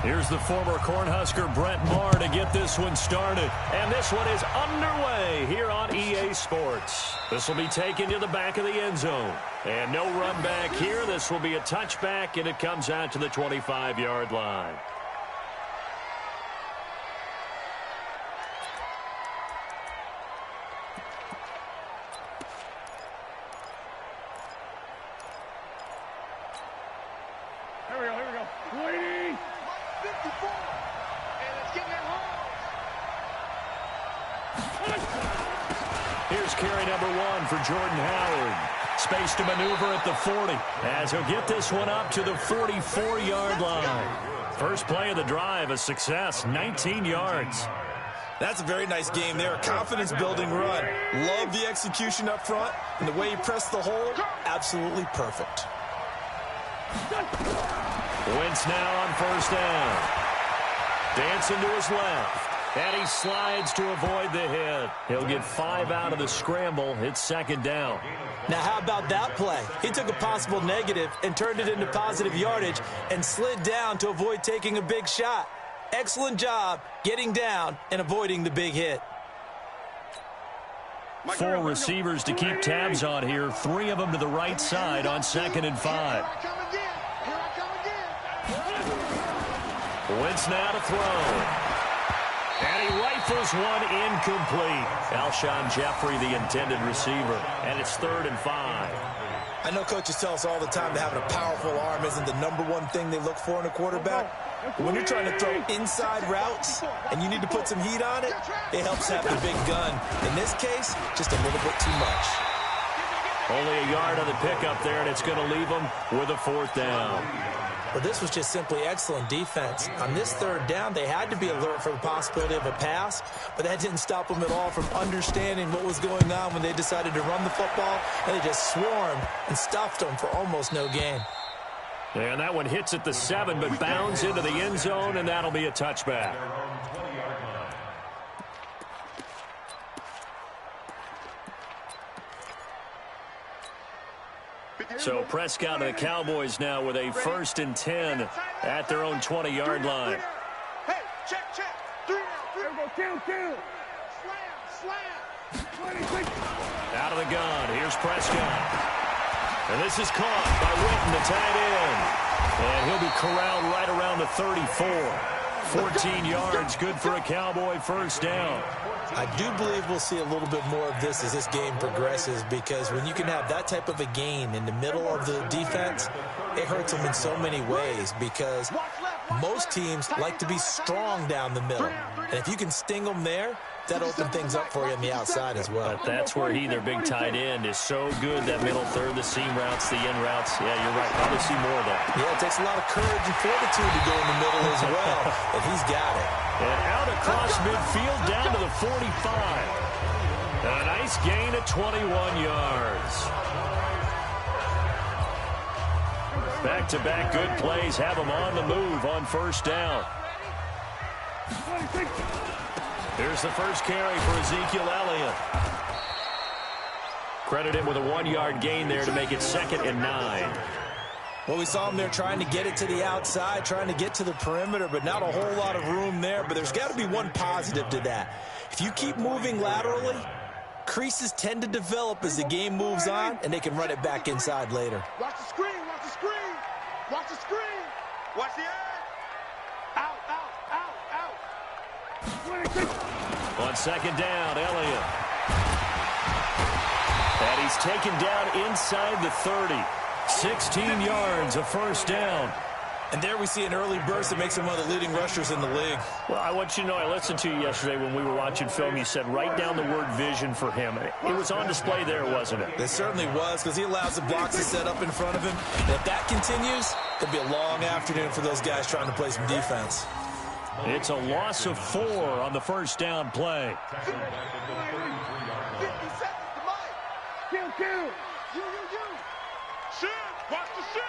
Here's the former Cornhusker Brett Maher to get this one started. And this one is underway here on EA Sports. This will be taken to the back of the end zone. And no run back here. This will be a touchback, and it comes out to the 25-yard line. Here's carry number 1 for Jordan Howard. Space to maneuver at the 40 as he'll get this one up to the 44-yard line. First play of the drive, a success, 19 yards. That's a very nice game there. A confidence-building run. Love the execution up front, and the way he pressed the hole, absolutely perfect. Wentz now on first down. Dancing to his left. And he slides to avoid the hit. He'll get 5 out of the scramble. It's second down. Now, how about that play? He took a possible negative and turned it into positive yardage and slid down to avoid taking a big shot. Excellent job getting down and avoiding the big hit. 4 receivers to keep tabs on here. 3 of them to the right side on 2nd and 5. Wentz now to throw. And he rifles one incomplete. Alshon Jeffrey, the intended receiver. And it's 3rd and 5. I know coaches tell us all the time that having a powerful arm isn't the #1 thing they look for in a quarterback. But when you're trying to throw inside routes and you need to put some heat on it, it helps have the big gun. In this case, just a little bit too much. Only a yard on the pickup there, and it's going to leave them with a 4th down. Well, this was just simply excellent defense. On this 3rd down, they had to be alert for the possibility of a pass, but that didn't stop them at all from understanding what was going on when they decided to run the football, and they just swarmed and stuffed them for almost no gain. And that one hits at the 7, but bounds into the end zone, and that'll be a touchback. So Prescott and the Cowboys now with a 1st and 10 at their own 20-yard line. Hey, check. 3 now. Kill. Slam. Out of the gun. Here's Prescott. And this is caught by Witten, the tight end. And he'll be corralled right around the 34. 14 yards, good for a Cowboy 1st down. I do believe we'll see a little bit more of this as this game progresses, because when you can have that type of a gain in the middle of the defense, it hurts them in so many ways, because most teams like to be strong down the middle. And if you can sting them there, that opens things up for you on the outside as well. But that's where their big tight end, is so good, that middle third, the seam routes, the in routes. Yeah, you're right. Probably see more of that. Yeah, it takes a lot of courage and fortitude to go in the middle as well, and he's got it. And out across midfield, down to the 45. A nice gain at 21 yards. Back-to-back good plays have them on the move on 1st down. Here's the first carry for Ezekiel Elliott. Credit him with a 1-yard gain there to make it 2nd and 9. Well, we saw him there trying to get it to the outside, trying to get to the perimeter, but not a whole lot of room there. But there's got to be one positive to that. If you keep moving laterally, creases tend to develop as the game moves on, and they can run it back inside later. Watch the screen. Watch the edge. Out. On 2nd down, Elliott. And he's taken down inside the 30. 16 yards, a 1st down. And there we see an early burst that makes him one of the leading rushers in the league. Well, I want you to know, I listened to you yesterday when we were watching film. You said write down the word vision for him. It was on display there, wasn't it? It certainly was, because he allows the blocks to set up in front of him. And if that continues, it'll be a long afternoon for those guys trying to play some defense. It's a loss of 4 on the 1st down play. 50 seconds to Mike. Kill. You. Shift. Watch the shift.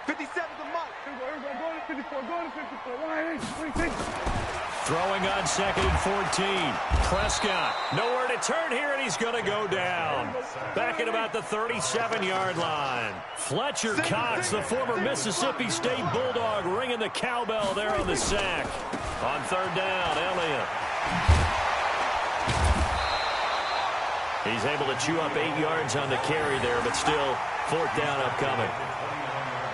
57 to Mike. Go to 54. 26. Throwing on 2nd and 14. Prescott, nowhere to turn here, and he's going to go down. Back at about the 37-yard line. Fletcher Cox, the former Mississippi State Bulldog, ringing the cowbell there on the sack. On 3rd down, Elliott. He's able to chew up 8 yards on the carry there, but still 4th down upcoming.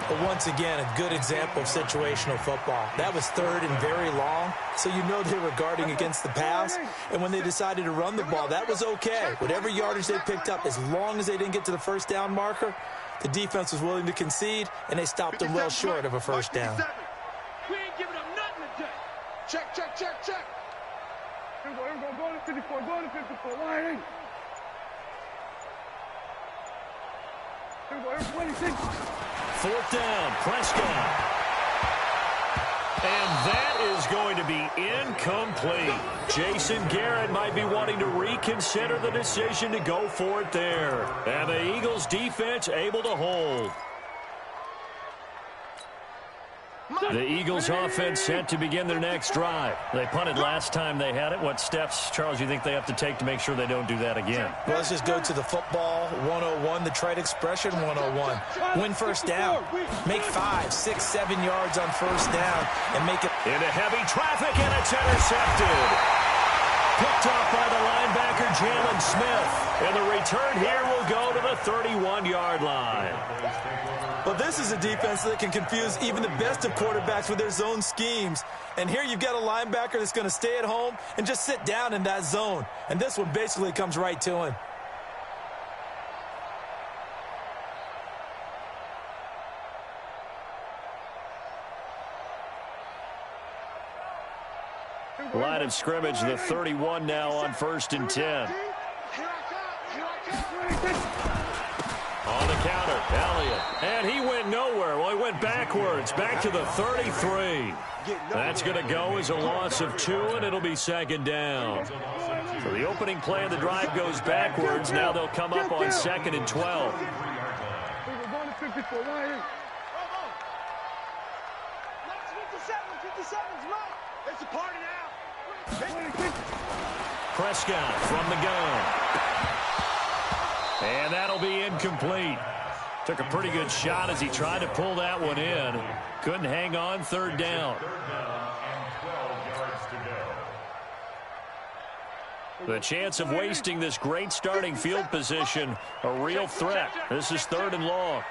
But once again, a good example of situational football. That was 3rd and very long, so you know they were guarding against the pass. And when they decided to run the ball, that was okay. Whatever yardage they picked up, as long as they didn't get to the 1st down marker, the defense was willing to concede, and they stopped them well short of a 1st down. We ain't giving up nothing today. Check, check, check, check. Here we go, go to 54, go to 54, line in. Here we go, here's 26. 4th down, Prescott. And that is going to be incomplete. Jason Garrett might be wanting to reconsider the decision to go for it there. And the Eagles defense able to hold. The Eagles offense set to begin their next drive. They punted last time they had it. What steps, Charles, you think they have to take to make sure they don't do that again? Well, let's just go to the football 101, the trite expression 101. Win 1st down. Make 5, 6, 7 yards on 1st down and make it. Into heavy traffic, and it's intercepted. Picked off by the linebacker, Jalen Smith. And the return here will go to the 31-yard line. Well, this is a defense that can confuse even the best of quarterbacks with their zone schemes. And here you've got a linebacker that's going to stay at home and just sit down in that zone. And this one basically comes right to him. Line of scrimmage, the 31 now on 1st and 10. On the counter, Elliott. And he went nowhere. Well, he went backwards, back to the 33. That's going to go as a loss of 2, and it'll be 2nd down. So the opening play of the drive goes backwards. Now they'll come up on 2nd and 12. It's a party now. Prescott from the gun. And that'll be incomplete. Took a pretty good shot as he tried to pull that one in. Couldn't hang on, 3rd down. The chance of wasting this great starting field position, a real threat. This is 3rd and long.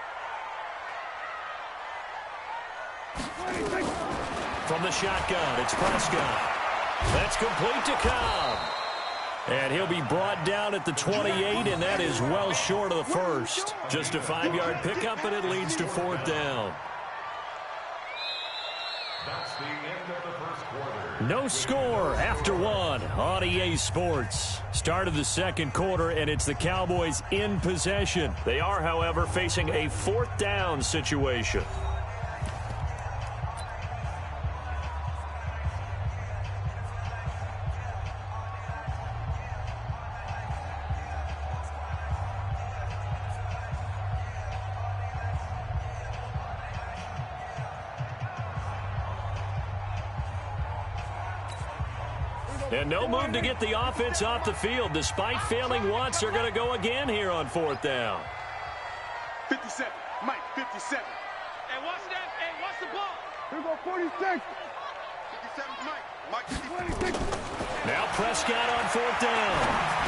From the shotgun, it's Prescott. That's complete to Cobb. And he'll be brought down at the 28, and that is well short of the 1st. Just a 5-yard pickup, and it leads to 4th down. That's the end of the 1st quarter. No score after 1 on EA Sports. Start of the 2nd quarter, and it's the Cowboys in possession. They are, however, facing a 4th down situation. And no move to get the offense off the field. Despite failing once, they're going to go again here on 4th down. 57. Mike, 57. And what's that? And what's the ball? Here we go, 46. 57, Mike. Mike, 56. Now Prescott on 4th down.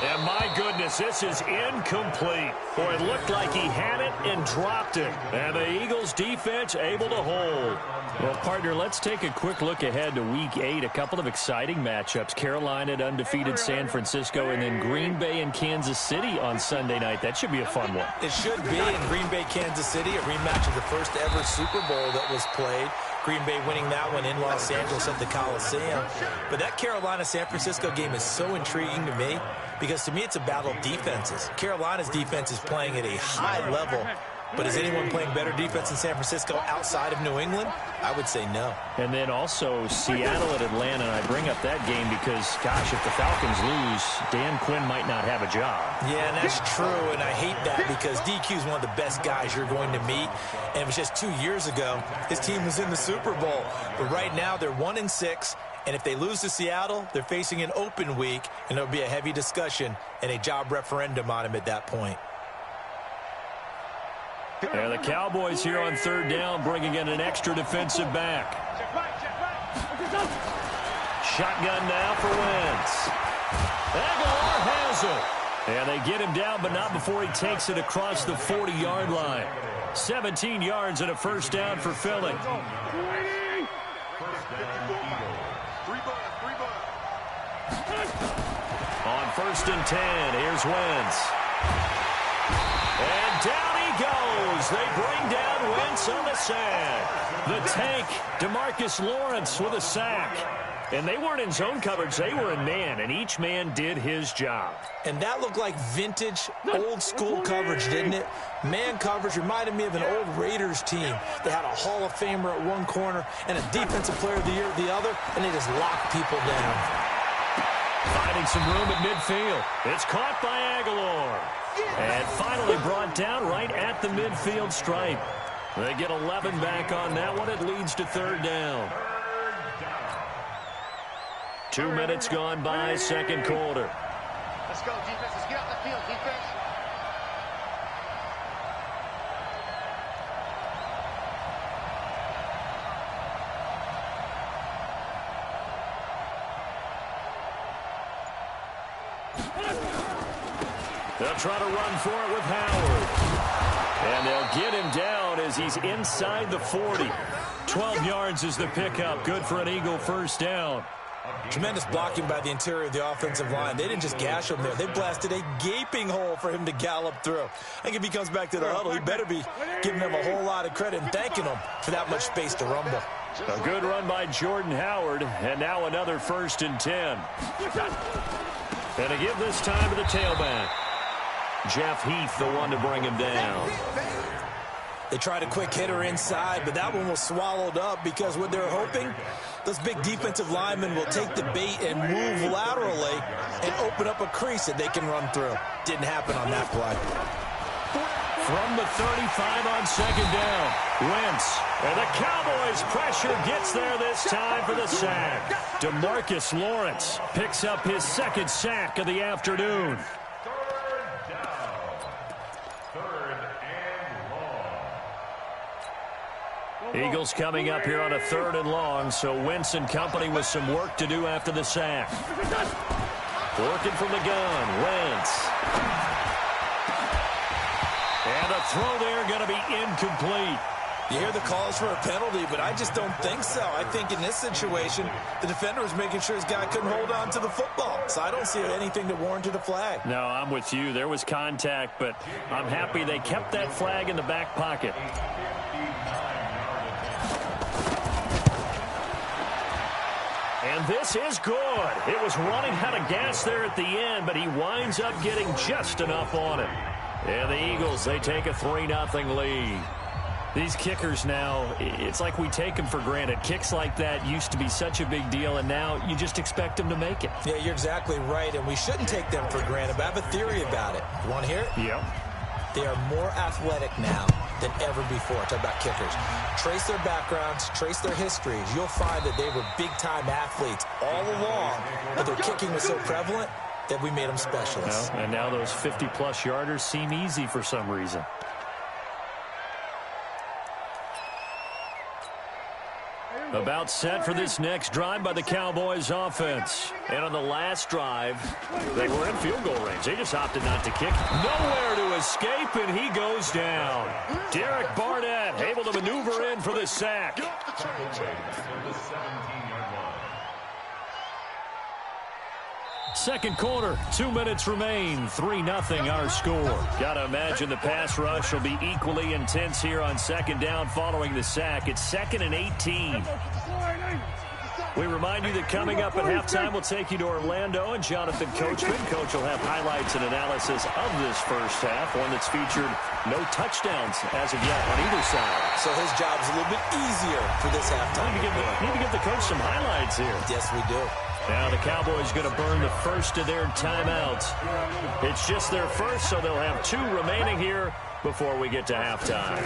And my goodness, this is incomplete. Boy, it looked like he had it and dropped it. And the Eagles defense able to hold. Well, partner, let's take a quick look ahead to Week 8. A couple of exciting matchups. Carolina at undefeated San Francisco, and then Green Bay and Kansas City on Sunday night. That should be a fun one. It should be in Green Bay, Kansas City, a rematch of the first ever Super Bowl that was played. Green Bay winning that one in Los Angeles at the Coliseum. But that Carolina-San Francisco game is so intriguing to me because to me it's a battle of defenses. Carolina's defense is playing at a high level But is anyone playing better defense in San Francisco outside of New England? I would say no. And then also Seattle at Atlanta. And I bring up that game because, gosh, if the Falcons lose, Dan Quinn might not have a job. Yeah, and that's true, and I hate that because DQ is one of the best guys you're going to meet. And it was just 2 years ago, his team was in the Super Bowl. But right now, they're 1-6. And if they lose to Seattle, they're facing an open week, and there'll be a heavy discussion and a job referendum on him at that point. And the Cowboys here on third down, bringing in an extra defensive back. Shotgun now for Wentz. Aguilar has it. And they get him down, but not before he takes it across the 40-yard line. 17 yards and a first down for Philly. On 1st and 10, here's Wentz. And down he goes. They bring down Wentz on the sack. The tank, DeMarcus Lawrence with a sack. And they weren't in zone coverage. They were in man, and each man did his job. And that looked like vintage, old-school coverage, didn't it? Man coverage reminded me of an old Raiders team that had a Hall of Famer at one corner and a Defensive Player of the Year at the other, and they just locked people down. Finding some room at midfield. It's caught by Aguilar. And finally brought down right at the midfield stripe. They get 11 back on that one. It leads to third down. 2 minutes gone by, second quarter. Let's go, defense. Let's get out the field, defense. They'll try to run for it with Howard. And they'll get him down as he's inside the 40. 12 yards is the pickup. Good for an Eagle first down. Tremendous blocking by the interior of the offensive line. They didn't just gash him there. They blasted a gaping hole for him to gallop through. I think if he comes back to the huddle, he better be giving them a whole lot of credit and thanking them for that much space to rumble. A good run by Jordan Howard, and now another 1st and 10. And to give this time to the tailback. Jeff Heath, the one to bring him down. They tried a quick hitter inside, but that one was swallowed up because what they're hoping, those big defensive linemen will take the bait and move laterally and open up a crease that they can run through. Didn't happen on that play. From the 35 on second down, Wentz. And the Cowboys' pressure gets there this time for the sack. DeMarcus Lawrence picks up his second sack of the afternoon. Eagles coming up here on a 3rd and long, so Wentz and company with some work to do after the sack. Working from the gun, Wentz. And a throw there going to be incomplete. You hear the calls for a penalty, but I just don't think so. I think in this situation, the defender was making sure his guy couldn't hold on to the football. So I don't see anything that warranted a flag. No, I'm with you. There was contact, but I'm happy they kept that flag in the back pocket. And this is good. It was running out of gas there at the end, but he winds up getting just enough on it. And the Eagles, they take a 3-0 lead. These kickers now, it's like we take them for granted. Kicks like that used to be such a big deal, and now you just expect them to make it. Yeah, you're exactly right, and we shouldn't take them for granted, but I have a theory about it. You want to hear it? Yep. They are more athletic now than ever before. Talk about kickers. Trace their backgrounds, trace their histories. You'll find that they were big-time athletes all along, but their kicking was so prevalent that we made them specialists. Well, and now those 50-plus yarders seem easy for some reason. About set for this next drive by the Cowboys offense. And on the last drive, they were in field goal range. They just opted not to kick. Nowhere to escape, and he goes down. Derek Barnett able to maneuver in for the sack. Second quarter, 2 minutes remain, 3-0 our score. Gotta imagine the pass rush will be equally intense here on second down following the sack. It's 2nd and 18. We remind you that coming up at halftime, we'll take you to Orlando and Jonathan Coachman. Coach will have highlights and analysis of this first half, one that's featured no touchdowns as of yet on either side. So his job's a little bit easier for this halftime. Need to give the coach some highlights here. Yes, we do. Now the Cowboys going to burn the first of their timeouts. It's just their first, so they'll have 2 remaining here before we get to halftime.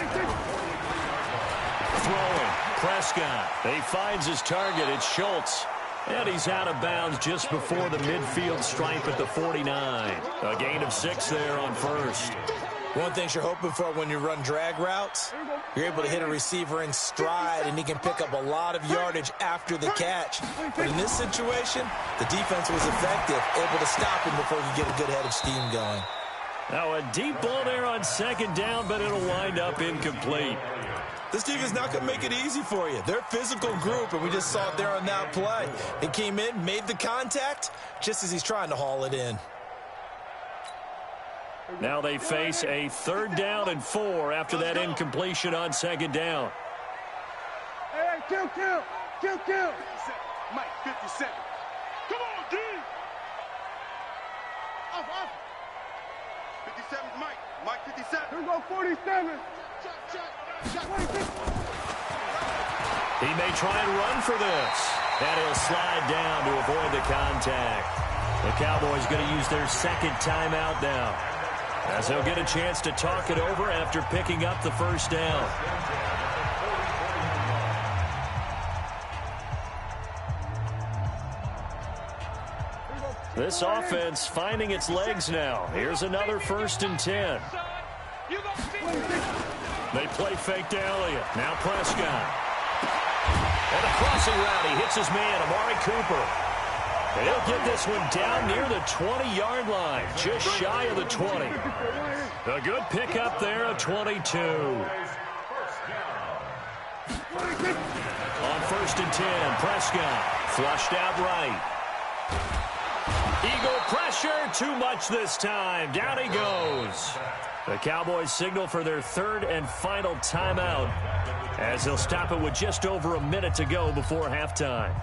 Throwing. Prescott. He finds his target. It's Schultz. And he's out of bounds just before the midfield stripe at the 49. A gain of 6 there on first. One thing you're hoping for when you run drag routes, you're able to hit a receiver in stride, and he can pick up a lot of yardage after the catch. But in this situation, the defense was effective, able to stop him before you get a good head of steam going. Now a deep ball there on second down, but it'll wind up incomplete. This team is not going to make it easy for you. They're a physical group, and we just saw it there on that play. He came in, made the contact, just as he's trying to haul it in. Now they face a 3rd down and 4 after that incompletion on second down. Hey, kill. Mike, 57. Come on, D. Off. 57, Mike, 57. Here we go, 47. He may try and run for this. And he'll slide down to avoid the contact. The Cowboys going to use their 2nd timeout now, as he'll get a chance to talk it over after picking up the first down. This offense finding its legs now. Here's another 1st and 10. They play fake to Elliott. Now Prescott. And a crossing route. He hits his man, Amari Cooper. And he'll get this one down near the 20-yard line, just shy of the 20. A good pickup there, a 22. On 1st and 10, Prescott flushed out right. Eagle pressure, too much this time. Down he goes. The Cowboys signal for their 3rd and final timeout, as they'll stop it with just over a minute to go before halftime.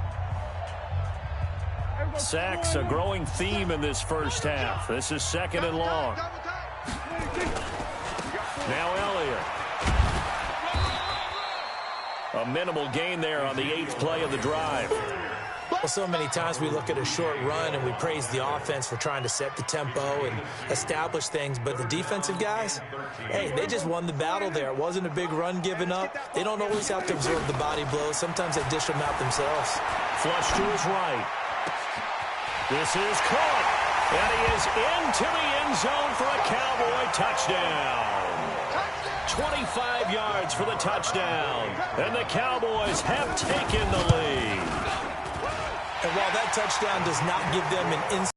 Sacks, a growing theme in this first half. This is 2nd and long. Now Elliott. A minimal gain there on the 8th play of the drive. Well, so many times we look at a short run and we praise the offense for trying to set the tempo and establish things, but the defensive guys, hey, they just won the battle there. It wasn't a big run given up. They don't always have to absorb the body blows. Sometimes they dish them out themselves. Flush to his right. This is caught, and he is into the end zone for a Cowboy touchdown. 25 yards for the touchdown, and the Cowboys have taken the lead. And while that touchdown does not give them an instant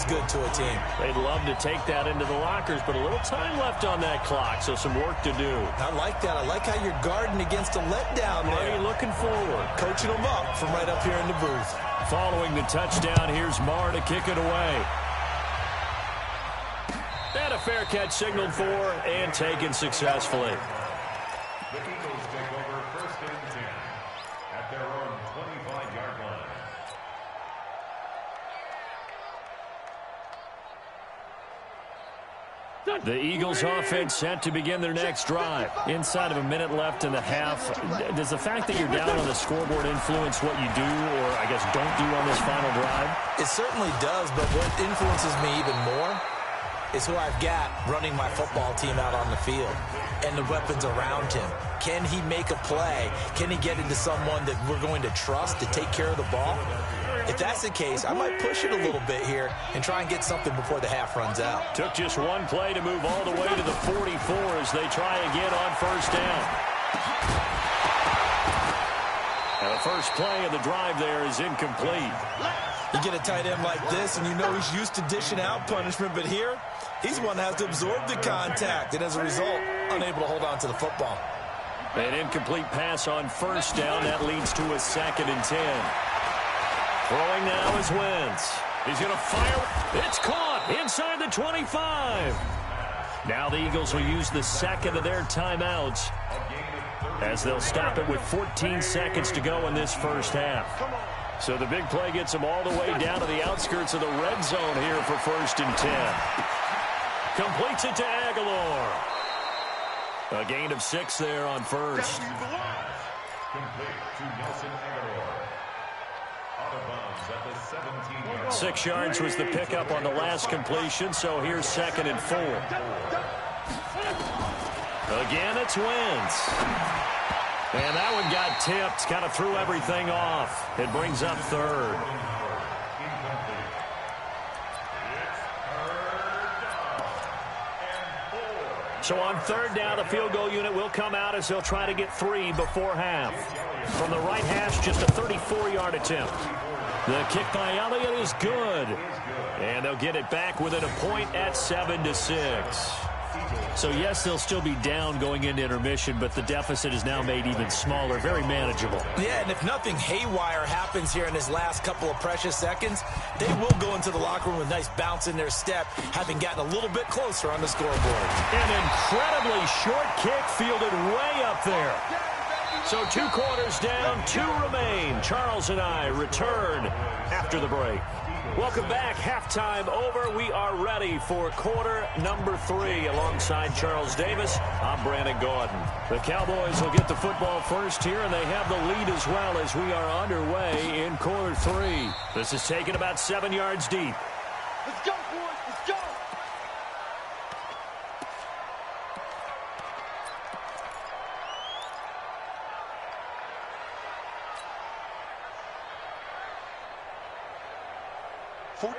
good to a team. They'd love to take that into the lockers, but a little time left on that clock, so some work to do. I like that. I like how you're guarding against a letdown there. Marty looking forward. Coaching them up from right up here in the booth. Following the touchdown, here's Marr to kick it away. And a fair catch signaled for and taken successfully. The Eagles take over 1st and 10 at their own 25-yard line. The Eagles offense set to begin their next drive. Inside of a minute left in the half, does the fact that you're down on the scoreboard influence what you do or, I guess, don't do on this final drive? It certainly does, but what influences me even more is who I've got running my football team out on the field and the weapons around him. Can he make a play? Can he get into someone that we're going to trust to take care of the ball? If that's the case, I might push it a little bit here and try and get something before the half runs out. Took just one play to move all the way to the 44 as they try again on first down. And the first play of the drive there is incomplete. You get a tight end like this, and you know he's used to dishing out punishment, but here, he's one that has to absorb the contact, and as a result, unable to hold on to the football. An incomplete pass on first down. That leads to a 2nd and 10. Throwing now is Wentz. He's going to fire. It's caught inside the 25. Now the Eagles will use the second of their timeouts as they'll stop it with 14 seconds to go in this first half. So the big play gets them all the way down to the outskirts of the red zone here for 1st and 10. Completes it to Aguilar. A gain of 6 there on first. Complete to Nelson Aguilar. Out of bounds at the 17-yard. 6 yards was the pickup on the last completion, so here's 2nd and 4. Again, it's Wentz. And that one got tipped, kind of threw everything off. It brings up 3rd. So on 3rd down, the field goal unit will come out as they'll try to get 3 before half. From the right hash, just a 34-yard attempt. The kick by Elliott is good. And they'll get it back within a point at 7-6. So, yes, they'll still be down going into intermission, but the deficit is now made even smaller, very manageable. Yeah, and if nothing haywire happens here in his last couple of precious seconds, they will go into the locker room with a nice bounce in their step, having gotten a little bit closer on the scoreboard. An incredibly short kick fielded way up there. So 2 quarters down, 2 remain. Charles and I return after the break. Welcome back. Halftime over. We are ready for quarter number 3. Alongside Charles Davis, I'm Brandon Gaudin. The Cowboys will get the football first here, and they have the lead as well as we are underway in quarter 3. This is taken about 7 yards deep. Let's go, boys. Let's go.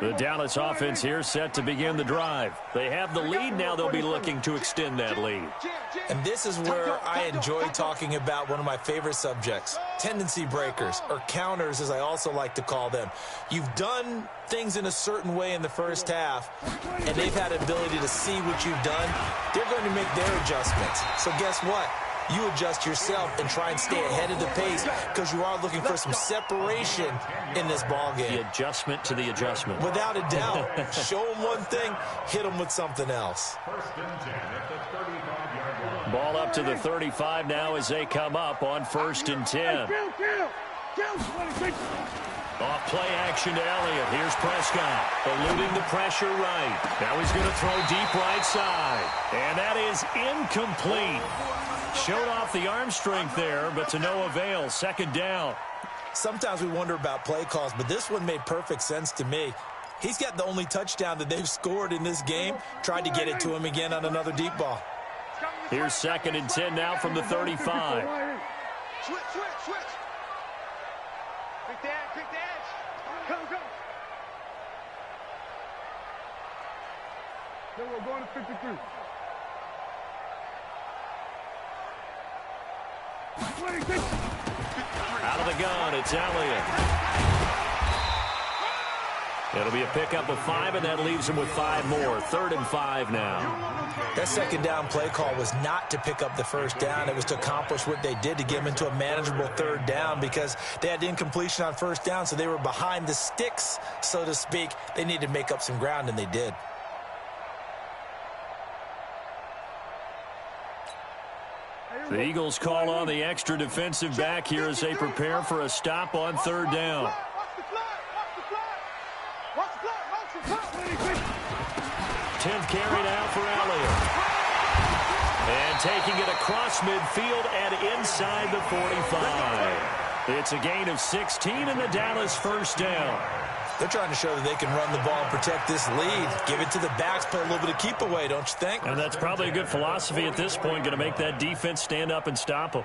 The Dallas offense here set to begin the drive. They have the lead. Now they'll be looking to extend that lead. And this is where I enjoy talking about one of my favorite subjects, tendency breakers, or counters as I also like to call them. You've done things in a certain way in the first half, and they've had an ability to see what you've done. They're going to make their adjustments. So guess what? You adjust yourself and try and stay ahead of the pace because you are looking for some separation in this ball game. The adjustment to the adjustment. Without a doubt. Show them one thing, hit them with something else. 1st and 10 at the 35-yard line. Ball up to the 35 now as they come up on 1st and 10. Off play action to Elliott. Here's Prescott, eluding the pressure right. Now he's going to throw deep right side. And that is incomplete. Showed off the arm strength there, but to no avail. 2nd down. Sometimes we wonder about play calls, but this one made perfect sense to me. He's got the only touchdown that they've scored in this game. Tried to get it to him again on another deep ball. Here's 2nd and 10 now from the 35. Switch. Quick dash. Come. Then we're going to 53. Out of the gun, it's Elliott. It'll be a pickup of 5, and that leaves him with 5 more. 3rd and 5 now. That 2nd down play call was not to pick up the 1st down. It was to accomplish what they did to get him into a manageable 3rd down because they had incompletion on 1st down, so they were behind the sticks, so to speak. They needed to make up some ground, and they did. The Eagles call on the extra defensive back here as they prepare for a stop on 3rd down. Watch the flag. 10th carry now for Elliott. And taking it across midfield and inside the 45. It's a gain of 16 and the Dallas 1st down. They're trying to show that they can run the ball and protect this lead. Give it to the backs, play a little bit of keep away, don't you think? And that's probably a good philosophy at this point, going to make that defense stand up and stop them.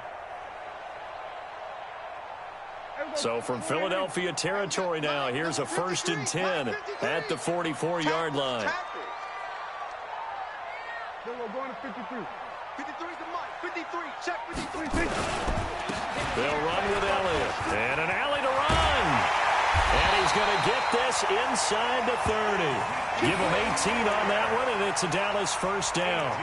So from Philadelphia territory now, here's a 1st and 10 at the 44-yard line. Then we're going to 53. 53 to Mike. 53. Check 53. They'll run with Elliott. And an alley to run. And he's going to get this inside the 30. Give him 18 on that one, and it's a Dallas 1st down.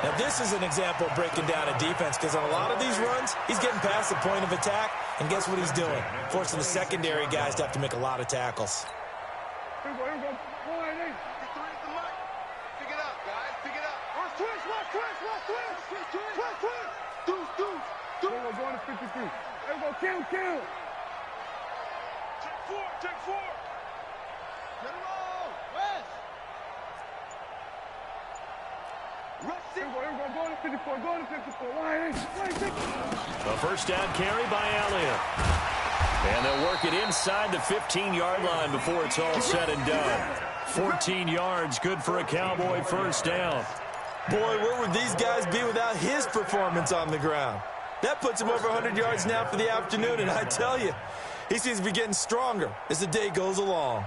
Now, this is an example of breaking down a defense because on a lot of these runs, he's getting past the point of attack, and guess what he's doing? Forcing the secondary guys to have to make a lot of tackles. Here we go. 53 to Mike. Pick it up, guys. Pick it up. Watch twist. There we go, going to 53. There we go, kill. Check four. Get it all, West. Rush it. Here we go, going to 54. Line, A first down carry by Elliott. And they'll work it inside the 15-yard line before it's all said and done. 14 yards, good for a Cowboy first down. Boy, where would these guys be without his performance on the ground? That puts him over 100 yards now for the afternoon, and I tell you, he seems to be getting stronger as the day goes along.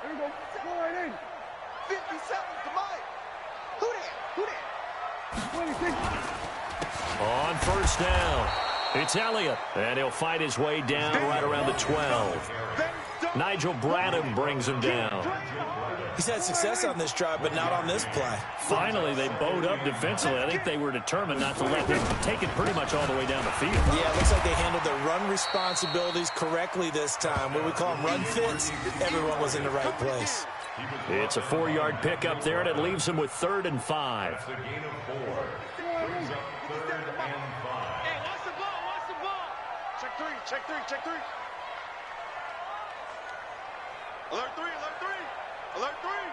Here we go. Go right in. 57 to Mike. Who that? 26. On first down, it's Elliott, and he'll fight his way down right around the 12. Nigel Bradham brings him down. He's had success on this drive, but not on this play. Finally, they bowed up defensively. I think they were determined not to let him take it pretty much all the way down the field. Yeah, it looks like they handled their run responsibilities correctly this time. What we call them run fits, everyone was in the right place. It's a 4-yard pickup there, and it leaves him with 3rd and 5. That's a gain of 4. Brings up 3rd and 5. Hey, watch the ball. Check three. Alert three.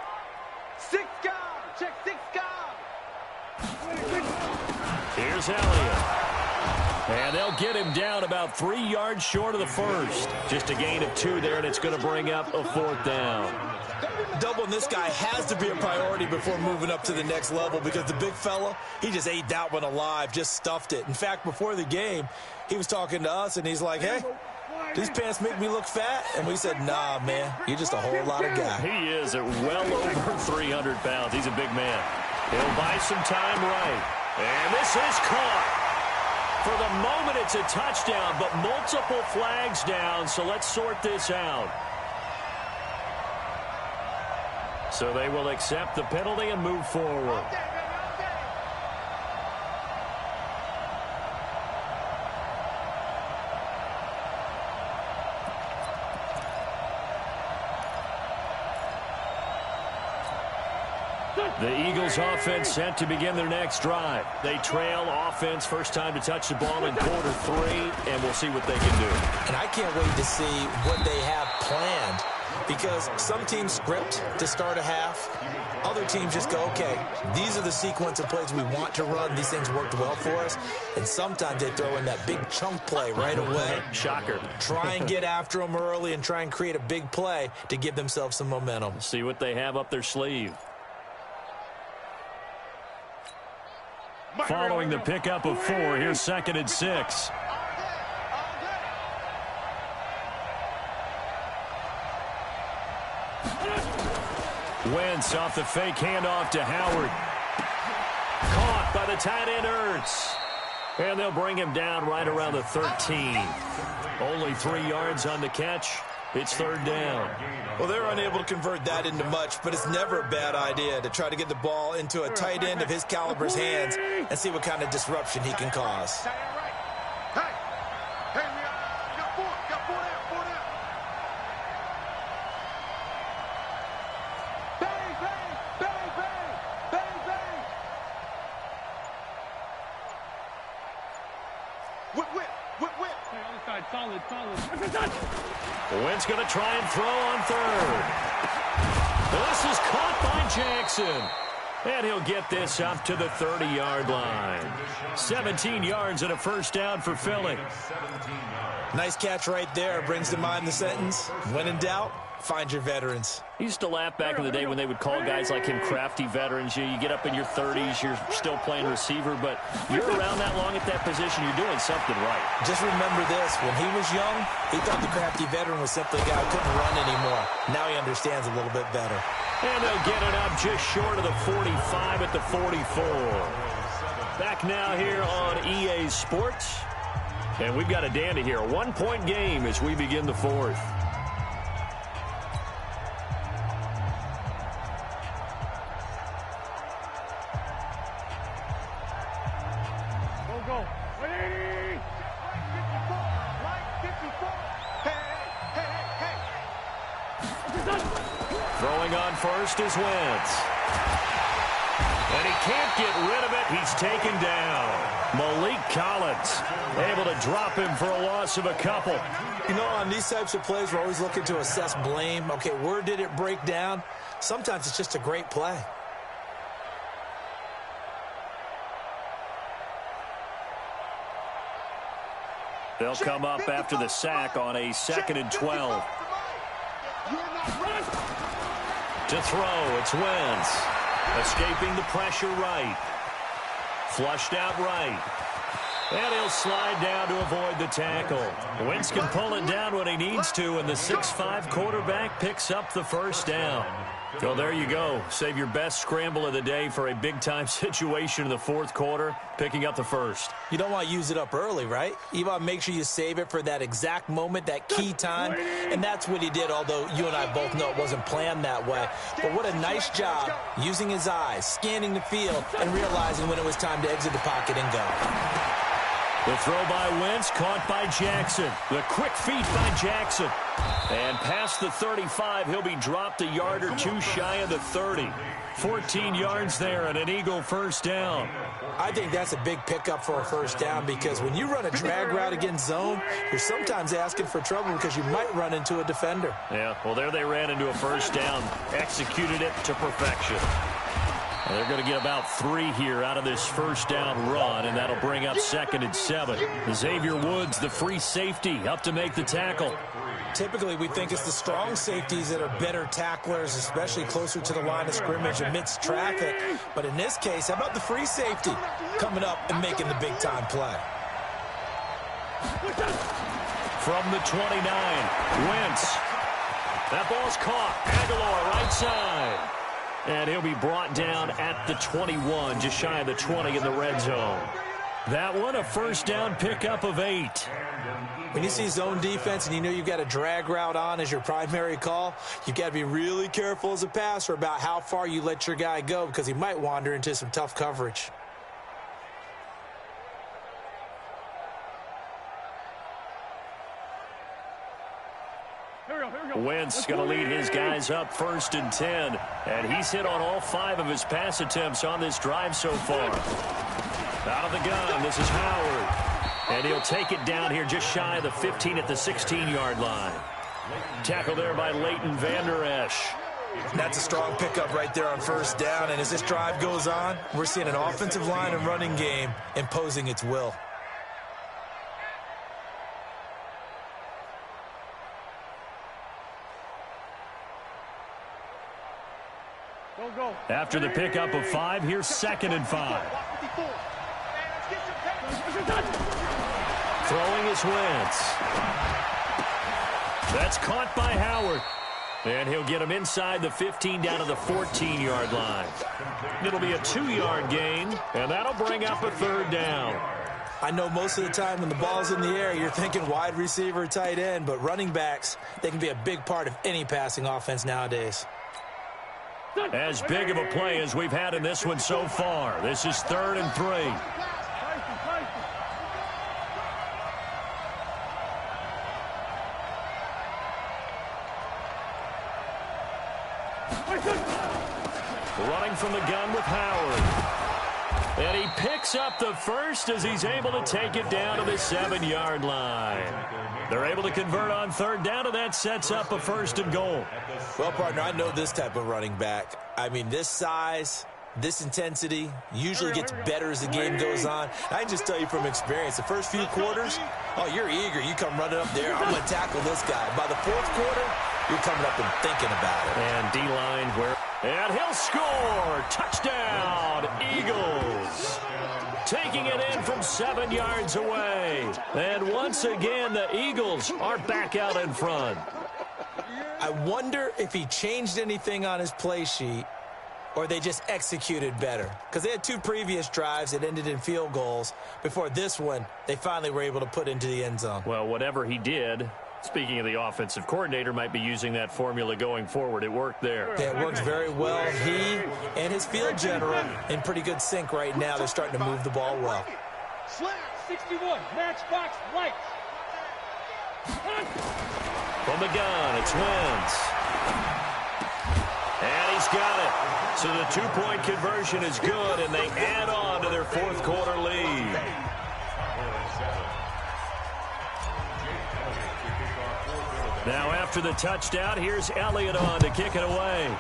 6 guard. Check 6 guard. Here's Elliott. And they'll get him down about 3 yards short of the first. Just a gain of 2 there, and it's going to bring up a 4th down. Doubling this guy has to be a priority before moving up to the next level because the big fella, he just ate that one alive, just stuffed it. In fact, before the game, he was talking to us, and he's like, hey, these pants make me look fat? And we said, nah, man, you're just a whole lot of guy. He is at well over 300 pounds. He's a big man. He'll buy some time right. And this is caught. For the moment, it's a touchdown, but multiple flags down, so let's sort this out. So they will accept the penalty and move forward. The Eagles offense set to begin their next drive. They trail offense, first time to touch the ball in quarter 3, and we'll see what they can do. And I can't wait to see what they have planned because some teams script to start a half. Other teams just go, okay, these are the sequence of plays we want to run. These things worked well for us. And sometimes they throw in that big chunk play right away. Shocker. Try and get after them early and try and create a big play to give themselves some momentum. See what they have up their sleeve. Following the pickup of 4, here's 2nd and 6. Wentz off the fake handoff to Howard. Caught by the tight end Ertz. And they'll bring him down right around the 13. Only 3 yards on the catch. It's 3rd down. Well, they're unable to convert that into much, but it's never a bad idea to try to get the ball into a tight end of his caliber's hands and see what kind of disruption he can cause. Hey, we got 4 down. Bang. Whip. Solid. Wentz going to try and throw on 3rd. This is caught by Jackson. And he'll get this up to the 30-yard line. 17 yards and a first down for Philly. Nice catch right there. Brings to mind the sentence, when in doubt, find your veterans. He used to laugh back in the day when they would call guys like him crafty veterans. You get up in your 30s, you're still playing receiver, but you're around that long at that position, you're doing something right. Just remember this, when he was young, he thought the crafty veteran was simply a guy who couldn't run anymore. Now he understands a little bit better. And they'll get it up just short of the 45 at the 44. Back now here on EA Sports. And we've got a dandy here, a 1-point game as we begin the 4th. Go. 180. Right 54. Hey. Throwing on first is Wentz. And he can't get rid of it. He's taken down. Malik Collins able to drop him for a loss of a couple. You know, on these types of plays, we're always looking to assess blame. Okay, where did it break down? Sometimes it's just a great play. They'll come up after the sack on a 2nd and 12. To throw, it's Wentz. Escaping the pressure right. Flushed out right. And he'll slide down to avoid the tackle. Wentz can pull it down when he needs to, and the 6'5" quarterback picks up the first down. So there you go. Save your best scramble of the day for a big-time situation in the fourth quarter, picking up the first. You don't want to use it up early, right? You want to make sure you save it for that exact moment, that key time, and that's what he did, although you and I both know it wasn't planned that way. But what a nice job using his eyes, scanning the field, and realizing when it was time to exit the pocket and go. The throw by Wentz, caught by Jackson. The quick feet by Jackson. And past the 35, he'll be dropped a yard or two shy of the 30. 14 yards there and an Eagle first down. I think that's a big pickup for a first down because when you run a drag route against zone, you're sometimes asking for trouble because you might run into a defender. Yeah, well, there they ran into a first down. Executed it to perfection. They're going to get about 3 here out of this first down run, and that'll bring up 2nd and 7. Xavier Woods, the free safety, up to make the tackle. Typically, we think it's the strong safeties that are better tacklers, especially closer to the line of scrimmage amidst traffic. But in this case, how about the free safety coming up and making the big-time play? From the 29, Wentz. That ball's caught. Aguilar, right side. And he'll be brought down at the 21, just shy of the 20 in the red zone. That one, a first down pickup of 8. When you see zone defense and you know you've got a drag route on as your primary call, you've got to be really careful as a passer about how far you let your guy go because he might wander into some tough coverage. Wentz going to lead his guys up 1st and 10. And he's hit on all 5 of his pass attempts on this drive so far. Out of the gun, this is Howard. And he'll take it down here just shy of the 15 at the 16-yard line. Tackle there by Leighton Vander Esch. That's a strong pickup right there on first down. And as this drive goes on, we're seeing an offensive line and running game imposing its will. After the pickup of 5, here's 2nd and 5. Throwing is Wentz. That's caught by Howard. And he'll get him inside the 15 down to the 14-yard line. It'll be a 2-yard gain, and that'll bring up a 3rd down. I know most of the time when the ball's in the air, you're thinking wide receiver, tight end, but running backs, they can be a big part of any passing offense nowadays. As big of a play as we've had in this one so far. This is 3rd and 3. Running from the gun with Howard. And he picks up the first as he's able to take it down to the 7-yard line. They're able to convert on 3rd down, and that sets up a 1st and goal. Well, partner, I know this type of running back. I mean, this size, this intensity usually gets better as the game goes on. I can just tell you from experience, the first few quarters, oh, you're eager. You come running up there, I'm going to tackle this guy. By the 4th quarter, you're coming up and thinking about it. And D-line where... And he'll score! Touchdown, Eagles! Taking it in from 7 yards away. And once again, the Eagles are back out in front. I wonder if he changed anything on his play sheet or they just executed better. Because they had 2 previous drives that ended in field goals. Before this one, they finally were able to put into the end zone. Well, whatever he did, speaking of the offensive coordinator, might be using that formula going forward. It worked there. Yeah, it works very well. He and his field general in pretty good sync right now. They're starting to move the ball well. Slap 61, matchbox lights. From the gun, it's Wentz. got it. So the two-point conversion is good, and they add on to their fourth quarter lead. Now after the touchdown, here's Elliott on to kick it away.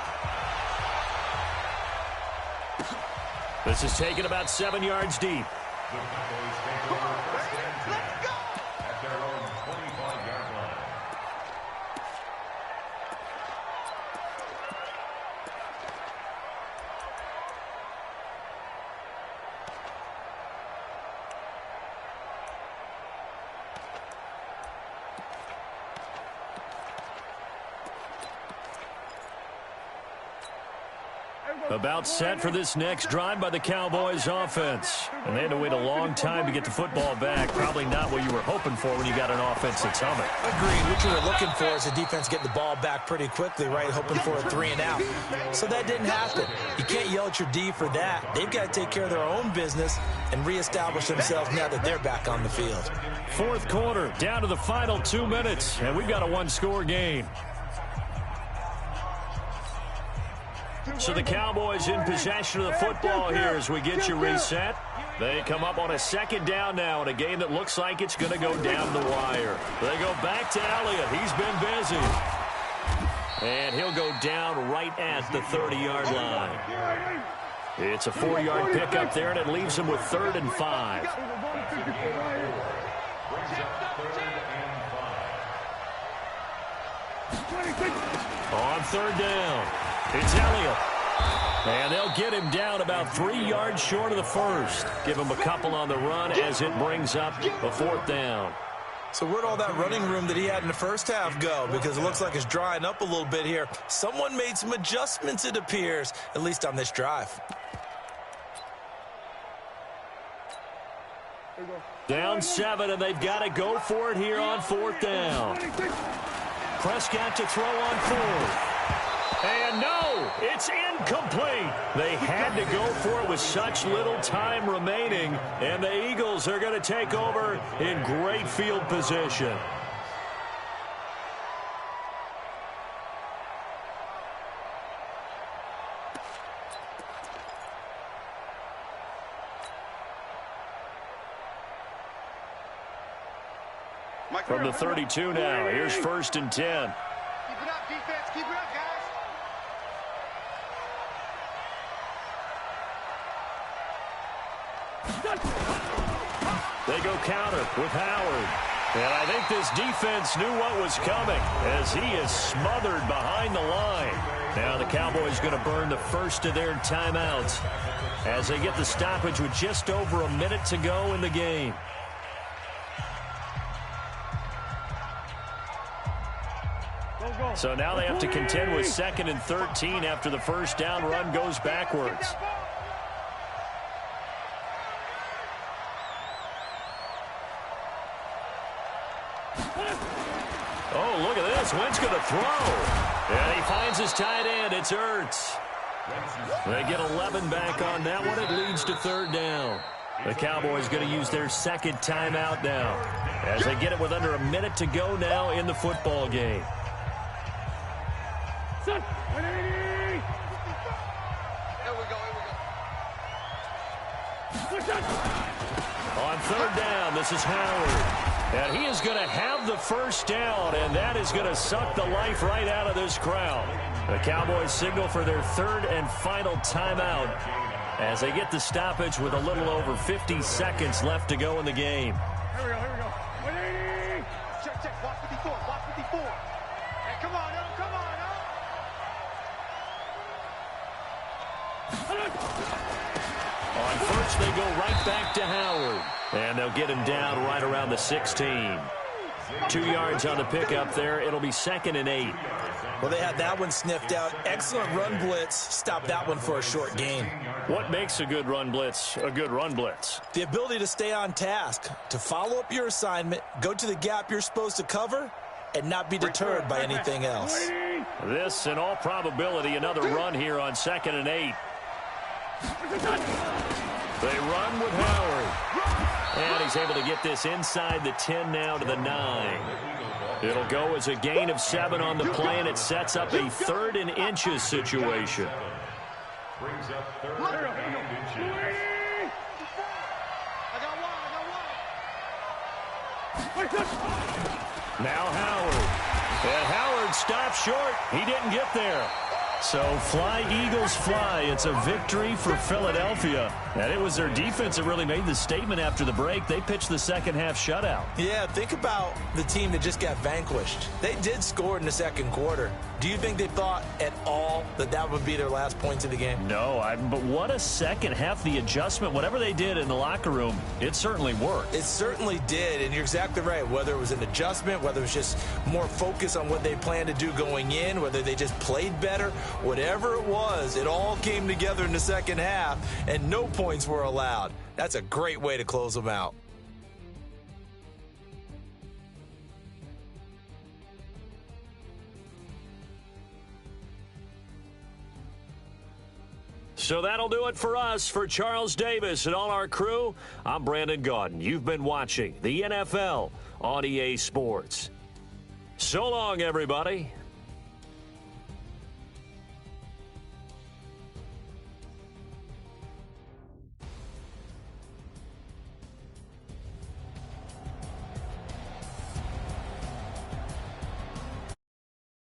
This is taken about 7 yards deep. At their own 25-yard line. About set for this next drive by the Cowboys offense. And they had to wait a long time to get the football back. Probably not what you were hoping for when you got an offense that's humming. Agreed. What you were looking for is the defense getting the ball back pretty quickly, right? Hoping for a 3-and-out. So that didn't happen. You can't yell at your D for that. They've got to take care of their own business and reestablish themselves now that they're back on the field. Fourth quarter, down to the final 2 minutes, and we've got a one-score game. So the Cowboys in possession of the football here as we get you reset. They come up on a second down now in a game that looks like it's going to go down the wire. They go back to Elliott. He's been busy. And he'll go down right at the 30-yard line. It's a 4-yard pickup there, and it leaves him with 3rd and 5. On 3rd down, it's Elliott. And they'll get him down about 3 yards short of the first. Give him a couple on the run as it brings up a 4th down. So where'd all that running room that he had in the first half go? Because it looks like it's drying up a little bit here. Someone made some adjustments, it appears, at least on this drive. Down 7, and they've got to go for it here on 4th down. Prescott to throw on 4th. And no, it's incomplete. They had to go for it with such little time remaining, and the Eagles are going to take over in great field position. From the 32 now, here's 1st and 10. Keep it up, defense. Keep it up, guys. They go counter with Howard. And I think this defense knew what was coming as he is smothered behind the line. Now the Cowboys going to burn the first of their timeouts as they get the stoppage with just over a minute to go in the game. So now they have to contend with 2nd and 13 after the first down run goes backwards. Oh, look at this. Wentz going to throw. And he finds his tight end. It's Ertz. They get 11 back on that one. It leads to 3rd down. The Cowboys going to use their 2nd timeout now as they get it with under a minute to go now in the football game. There we go. On 3rd down, this is Howard. And he is going to have the first down, and that is going to suck the life right out of this crowd. The Cowboys signal for their 3rd and final timeout as they get the stoppage with a little over 50 seconds left to go in the game. Here we go. Check. Watch 54. Hey, come on, come on, On 1st, they go right back to Howard. And they'll get him down right around the 16. 2 yards on the pickup there. It'll be 2nd and 8. Well, they had that one sniffed out. Excellent run blitz. Stop that one for a short gain. What makes a good run blitz a good run blitz? The ability to stay on task, to follow up your assignment, go to the gap you're supposed to cover, and not be deterred by anything else. This, in all probability, another run here on 2nd and 8. They run with Howard. And he's able to get this inside the 10 now to the 9. It'll go as a gain of 7 on the play, and it sets up a 3rd and inches situation. Brings up 3rd and inches. Now Howard. And Howard stopped short. He didn't get there. So fly, Eagles, fly. It's a victory for Philadelphia. And it was their defense that really made the statement after the break. They pitched the second half shutout. Yeah, think about the team that just got vanquished. They did score in the second quarter. Do you think they thought at all that that would be their last points of the game? No, but what a second half. The adjustment, whatever they did in the locker room, it certainly worked. It certainly did, and you're exactly right. Whether it was an adjustment, whether it was just more focus on what they planned to do going in, whether they just played better, whatever it was, it all came together in the second half, and no points were allowed. That's a great way to close them out. So that'll do it for us. For Charles Davis and all our crew, I'm Brandon Gaudin. You've been watching the NFL on EA Sports. So long, everybody.